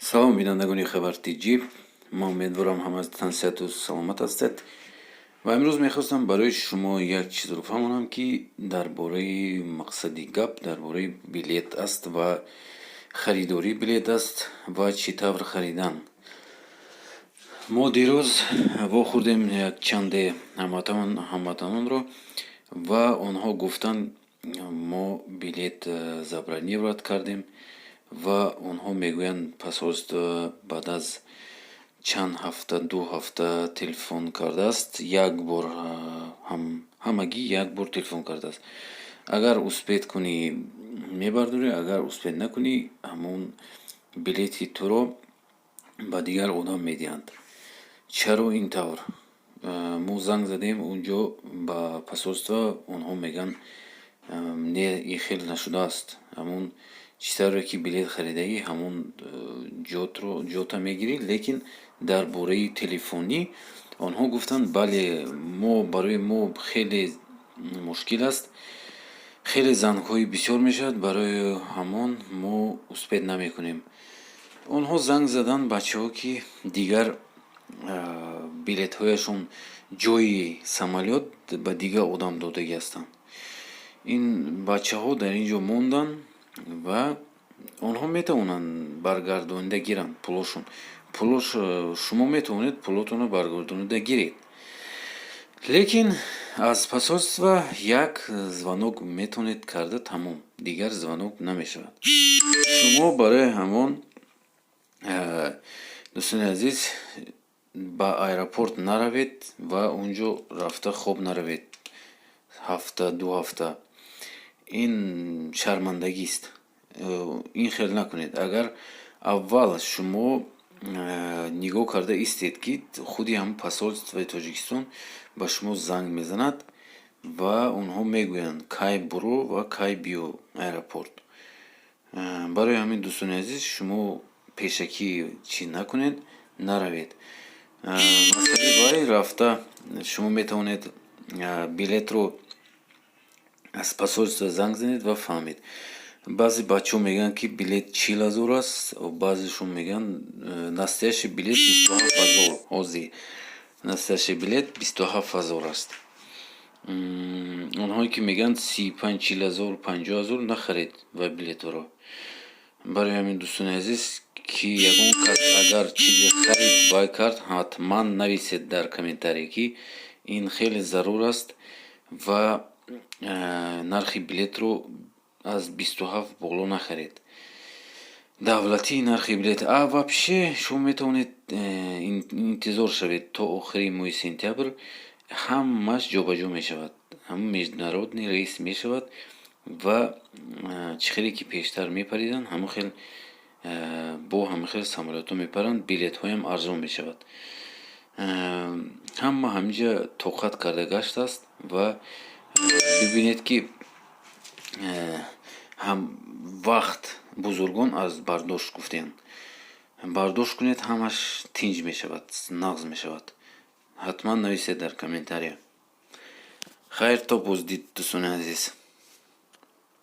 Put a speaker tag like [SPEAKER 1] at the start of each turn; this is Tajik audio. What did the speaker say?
[SPEAKER 1] салом бинандагони Хабар Тиҷи. Ман умедворам ҳаматон сеҳату саломат ҳастед. Ва имрӯз мехостам барои шумо як чизро фаҳмонам, ки дар бораи мақсади гап дар бораи билет аст ва харидории билет аст ва чӣ тавр харидан. Мо дирӯз вохӯрдем якчанде ҳамватанонро ва онҳо гуфтанд мо билет забронировать кардем ва онҳо мегӯянд посолство баъд аз чанд ҳафта 2 ҳафта телефон кардааст. Як бор ҳамагӣ як бор телефон кардааст. Агар успед кунӣ мебардорӣ, агар успед накунӣ ҳамон билети туро ба дигар одам медиҳанд. Чаро ин тавр? Мо занг задем унҷо ба посолство, онҳо мегӯянд не ин хел нашудааст. ҳамон чӣ тавре ки билет харидаӣ ҳамон ҷота мегирӣ, лекин дар бораи телефонӣ онҳо гуфтанд бале барои мо хеле мушкил аст, хеле зангҳои бисёр мешавад, барои ҳамон мо успед намекунем. Онҳо занг заданд бачаҳо, ки дигар билетҳояшон ҷои самолёт ба дигар одам додагӣ ҳастанд. Ин бачаҳо дар ин ҷо монданд ва онҳо метавонанд баргардонида гиранд пулошон. Пулош шумо метавонед пулотонро баргардонида гиред, лекин аз посолство як звонок метавонед карда, тамом, дигар звонок намешавад. Шумо барои ҳамон дӯстони азиз ба аэропорт наравед ва унҷо рафта хоб наравед ҳафта 2 ҳафта. Ин шармандагист. Ин хел накунед. Агар аввал шумо нигоҳ карда истед, ки худи ҳамон посолствои Тоҷикистон ба шумо занг мезанад ва онҳо мегӯянд кай буро ва кай биё аэропорт. Барои ҳамин дӯстони азиз шумо пешакӣ чӣ накунед, наравед. Масъалаи вай рафта шумо метавонед билетро аз посолство занг занед ва фаҳмед. Баъзе бачаҳо мегӯянд, ки билет 40 000 аст, баъзешон мегӯянд настоящий билет 27 000. Ҳозир настоящий билет 27 000 аст. онҳое ки мегӯянд 35 40 000 50 000 нахаред ва билетро. Барои ҳамин дӯстони азиз, ки ягон кас агар чизе харид вай кард, ҳатман нависед дар комментарие, ки ин хеле зарур аст ва нархи билетро аз 27 боло нахаред. Давлатии нархи билет. Вообще шумо метавонед интизор шавед то охири моҳи сентябр. Ҳамаш ҷобаҷо мешавад, ҳамон международный рейс мешавад ва чӣ хеле ки пештар мепариданд, бо ҳамон хел самолётҳо мепаранд, билетҳоям арзон мешавад. Ҳама ҳаминҷа тоқат карда гаштааст ва бибинед, ки вақт бузургон аз бардошт гуфтанд. Бардошт кунед, ҳамаш тинҷ мешавад, нағз мешавад. ҳатман нависед дар комментария. Хайр, то боздид, дӯстони азиз.